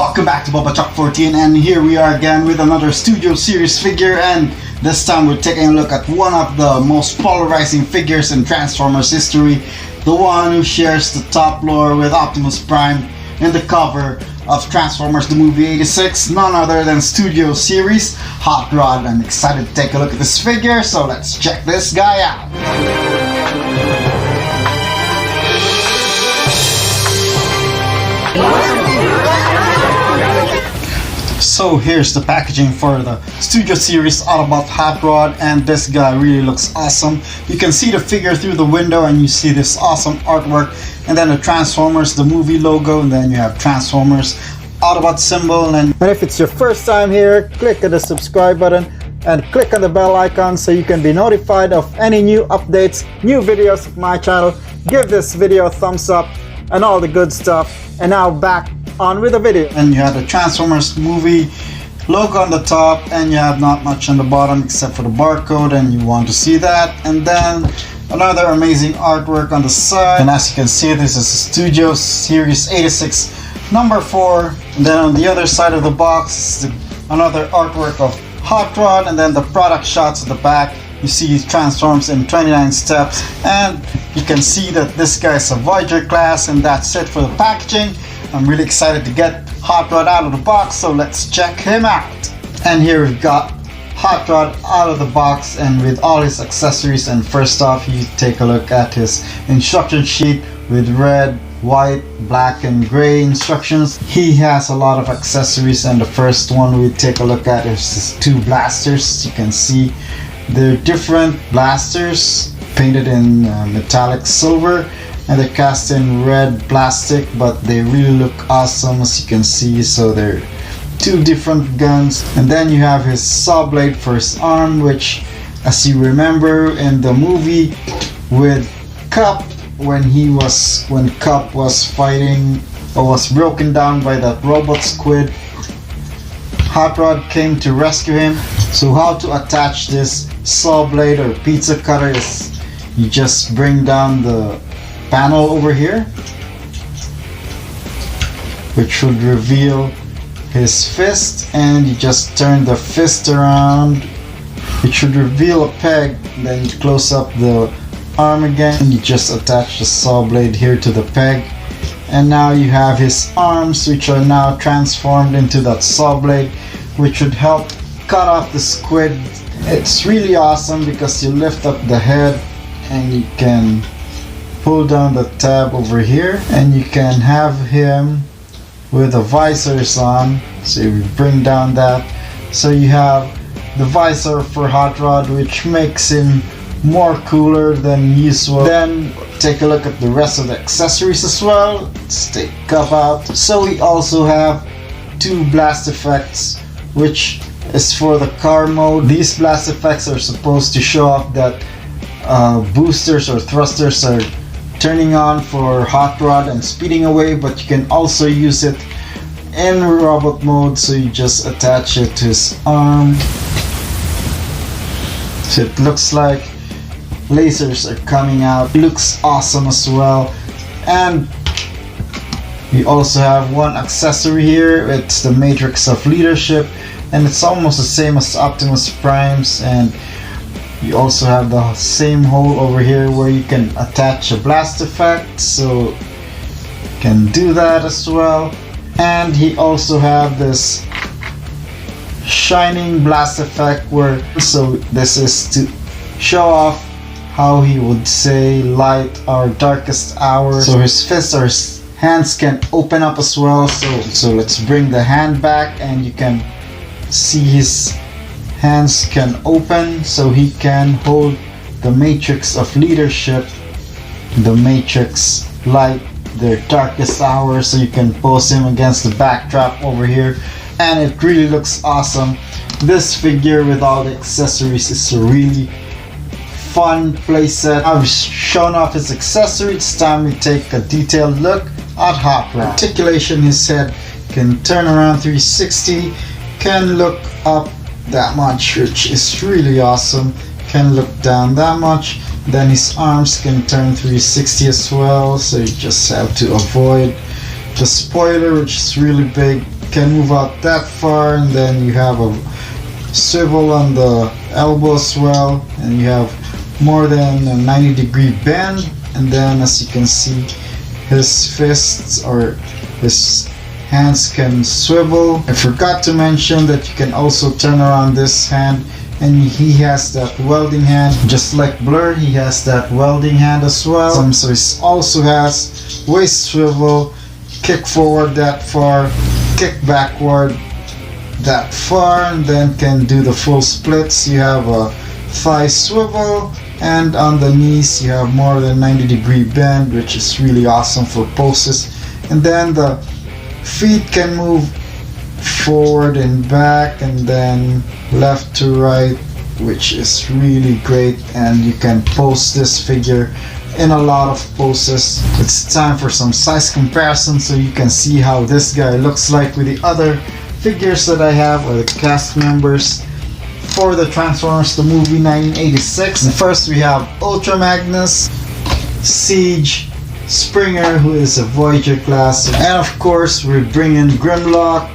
Welcome back to Chuck 14, and here we are again with another Studio Series figure, and this time we're taking a look at one of the most polarizing figures in Transformers history, the one who shares the top lore with Optimus Prime in the cover of Transformers the movie 86, none other than Studio Series Hotrod. I'm excited to take a look at this figure, so let's check this guy out. So here's the packaging for the Studio Series Autobot Hotrod, and this guy really looks awesome. You can see the figure through the window and you see this awesome artwork, and then the Transformers the movie logo, and then you have Transformers Autobot symbol. And if it's your first time here, click the subscribe button and click on the bell icon so you can be notified of any new updates, new videos of my channel. Give this video a thumbs up and all the good stuff. And now back on with the video. And you have the Transformers movie logo on the top, and you have not much on the bottom except for the barcode, and you want to see that. And then another amazing artwork on the side, and as you can see, this is Studio Series 86 number 4. And then on the other side of the box is another artwork of Hotrod, and then the product shots at the back. You see he transforms in 29 steps, and you can see that this guy is a Voyager class, and that's it for the packaging. I'm really excited to get Hotrod out of the box, so let's check him out. And here we've got Hotrod out of the box and with all his accessories. And first off, you take a look at his instruction sheet with red, white, black and gray instructions. He has a lot of accessories, and the first one we take a look at is his two blasters. You can see they're different blasters painted in metallic silver, and they're cast in red plastic, but they really look awesome, as you can see. So they're two different guns. And then you have his saw blade for his arm, which, as you remember in the movie with Cup, when Cup was fighting or was broken down by that robot squid, Hotrod came to rescue him. So how to attach this saw blade or pizza cutter is you just bring down the panel over here, which would reveal his fist, and you just turn the fist around, it should reveal a peg. Then you close up the arm again, and you just attach the saw blade here to the peg, and now you have his arms, which are now transformed into that saw blade, which would help cut off the squid. It's really awesome because you lift up the head and you can pull down the tab over here, and you can have him with the visors on. So we bring down that, so you have the visor for Hotrod, which makes him more cooler than usual. Then take a look at the rest of the accessories as well. Let's take Cup out. So we also have two blast effects, which is for the car mode. These blast effects are supposed to show off that boosters or thrusters are turning on for Hotrod and speeding away, but you can also use it in robot mode. So you just attach it to his arm, so it looks like lasers are coming out. It looks awesome as well. And you also have one accessory here. It's the Matrix of Leadership, and it's almost the same as Optimus Prime's. And you also have the same hole over here where you can attach a blast effect, so you can do that as well. And he also have this shining blast effect where, so this is to show off how he would say light our darkest hour. So his fists or his hands can open up as well. So let's bring the hand back, and you can see his hands can open, so he can hold the Matrix of Leadership, the Matrix light their darkest hour, so you can pose him against the backdrop over here, and it really looks awesome. This figure with all the accessories is a really fun playset. I've shown off his accessories. It's time we take a detailed look at Hotrod. Articulation, his head can turn around 360, can look up that much, which is really awesome, can look down that much. Then his arms can turn 360 as well, so you just have to avoid the spoiler, which is really big. can move out that far, and then you have a swivel on the elbow as well, and you have more than a 90-degree bend. And then as you can see, his fists or his hands can swivel. I forgot to mention that you can also turn around this hand, and he has that welding hand. Just like Blur, he has that welding hand as well. So he also has waist swivel, kick forward that far, kick backward that far, and then can do the full splits. You have a thigh swivel, and on the knees you have more than 90-degree bend, which is really awesome for poses. And then the feet can move forward and back, and then left to right, which is really great. And you can pose this figure in a lot of poses. It's time for some size comparison so you can see how this guy looks like with the other figures that I have, or the cast members for the Transformers the movie 1986. And first we have Ultra Magnus, Siege, Springer, who is a Voyager class, and of course we bring in Grimlock,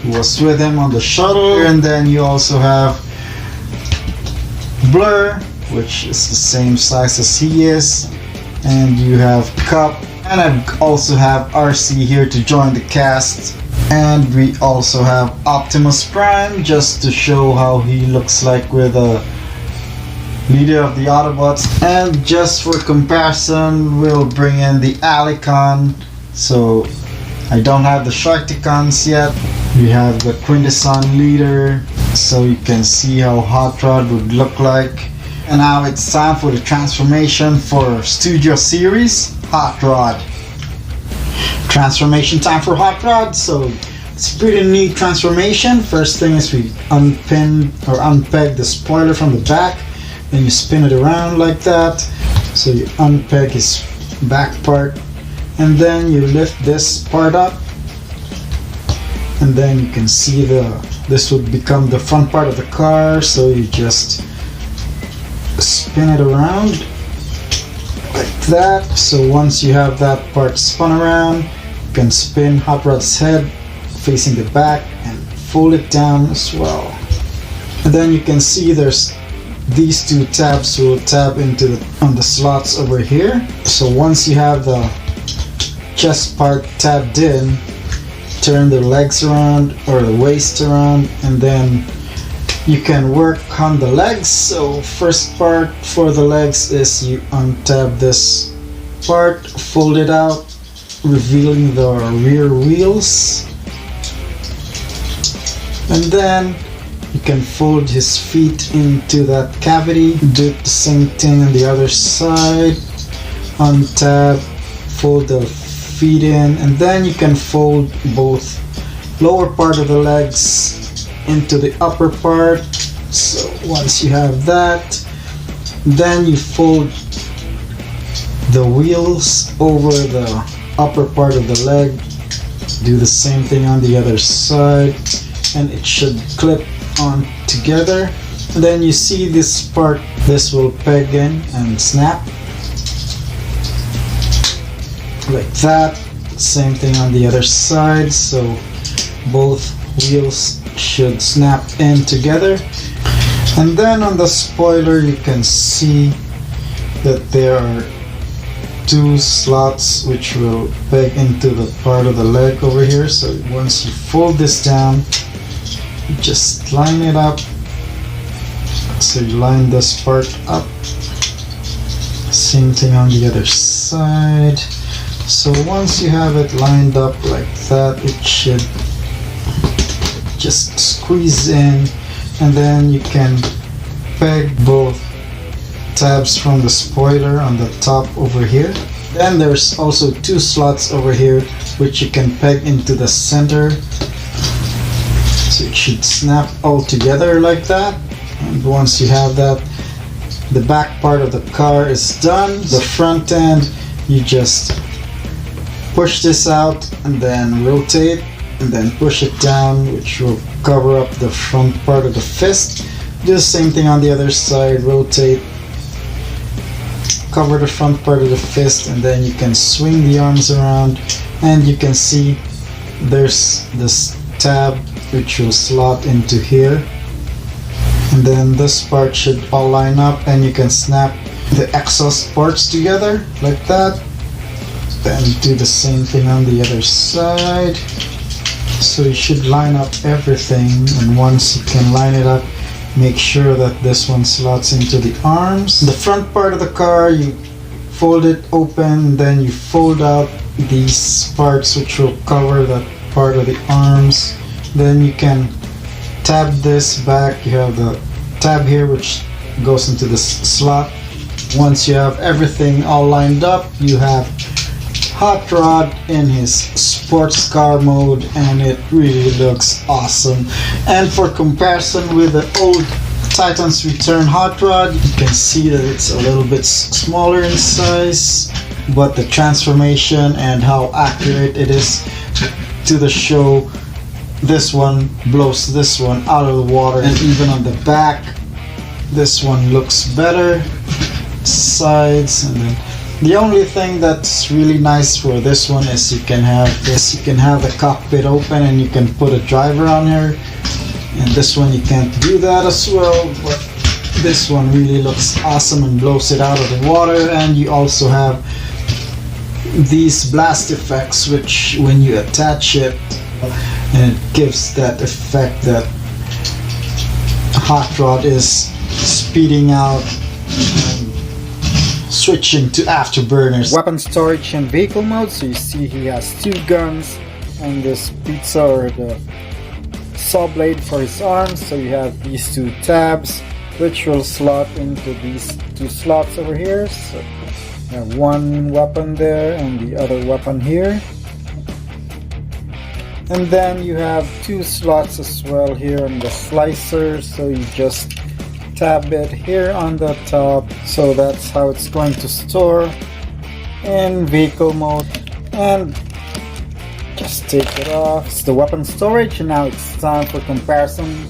who was with him on the shuttle. And then you also have Blur, which is the same size as he is, and you have Cup, and I also have RC here to join the cast. And we also have Optimus Prime, just to show how he looks like with a leader of the Autobots. And just for comparison, we'll bring in the Alicon. So I don't have the Sharkticons yet. We have the Quintesson leader, so you can see how Hotrod would look like. And now it's time for the transformation for Studio Series Hotrod. Transformation time for Hotrod. So it's a pretty neat transformation. First thing is we unpin or unpeg the spoiler from the back, then you spin it around like that. So you unpeg his back part, and then you lift this part up, and then you can see this would become the front part of the car. So you just spin it around like that. So once you have that part spun around, you can spin Hot Rod's head facing the back and fold it down as well. And then you can see there's these two tabs will tab into on the slots over here. So once you have the chest part tabbed in, turn the legs around or the waist around, and then you can work on the legs. So first part for the legs is you untab this part, fold it out, revealing the rear wheels, and then you can fold his feet into that cavity. Do the same thing on the other side. Untab, fold the feet in, and then you can fold both lower part of the legs into the upper part. So once you have that, then you fold the wheels over the upper part of the leg. Do the same thing on the other side, and it should clip on together. And then you see this part, this will peg in and snap like that. Same thing on the other side, so both wheels should snap in together. And then on the spoiler you can see that there are two slots which will peg into the part of the leg over here. So once you fold this down, you just line it up. So you line this part up. Same thing on the other side. So once you have it lined up like that, it should just squeeze in, and then you can peg both tabs from the spoiler on the top over here. Then there's also two slots over here which you can peg into the center. So it should snap all together like that. And once you have that, the back part of the car is done. The front end, you just push this out and then rotate, and then push it down, which will cover up the front part of the fist. Do the same thing on the other side, rotate, cover the front part of the fist, and then you can swing the arms around, and you can see there's this tab which will slot into here, and then this part should all line up, and you can snap the exhaust ports together like that. Then do the same thing on the other side. So you should line up everything, and once you can line it up, make sure that this one slots into the arms. The front part of the car, you fold it open, then you fold out these parts which will cover that part of the arms. Then you can tab this back. You have the tab here which goes into the slot. Once you have everything all lined up, you have Hotrod in his sports car mode, and it really looks awesome. And for comparison with the old Titan's Return Hotrod, you can see that it's a little bit smaller in size, but the transformation and how accurate it is to the show, this one blows this one out of the water. And even on the back, this one looks better. Sides, and then the only thing that's really nice for this one is you can have the cockpit open and you can put a driver on here, and this one you can't do that as well, but this one really looks awesome and blows it out of the water. And you also have these blast effects which when you attach it, and it gives that effect that Hotrod is speeding out, switching to afterburners. Weapon storage and vehicle mode. So you see he has two guns and this pizza or the saw blade for his arms. So you have these two tabs which will slot into these two slots over here. So you have one weapon there and the other weapon here. And then you have two slots as well here on the slicer. So you just tab it here on the top, so that's how it's going to store in vehicle mode. And just take it off. It's the weapon storage, and now it's time for comparison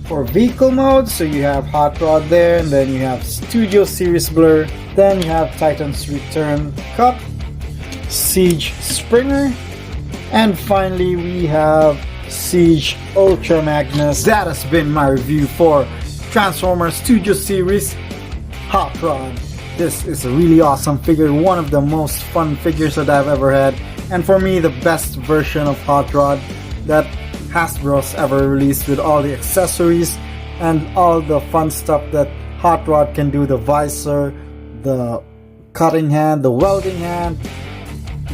for vehicle mode. So you have Hotrod there, and then you have Studio Series Blur, then you have Titan's Return Cup, Siege Springer, and finally we have Siege Ultra Magnus. That has been my review for Transformers Studio Series Hotrod. This is a really awesome figure, one of the most fun figures that I've ever had, and for me the best version of Hotrod that Hasbro's ever released, with all the accessories and all the fun stuff that Hotrod can do. The visor, the cutting hand, the welding hand,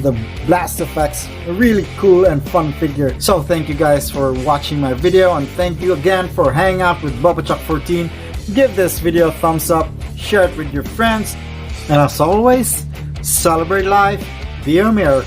the blast effects. A really cool and fun figure. So thank you guys for watching my video, and thank you again for hanging out with BubbaChuck14. Give this video a thumbs up, share it with your friends, and as always, celebrate life via a miracle.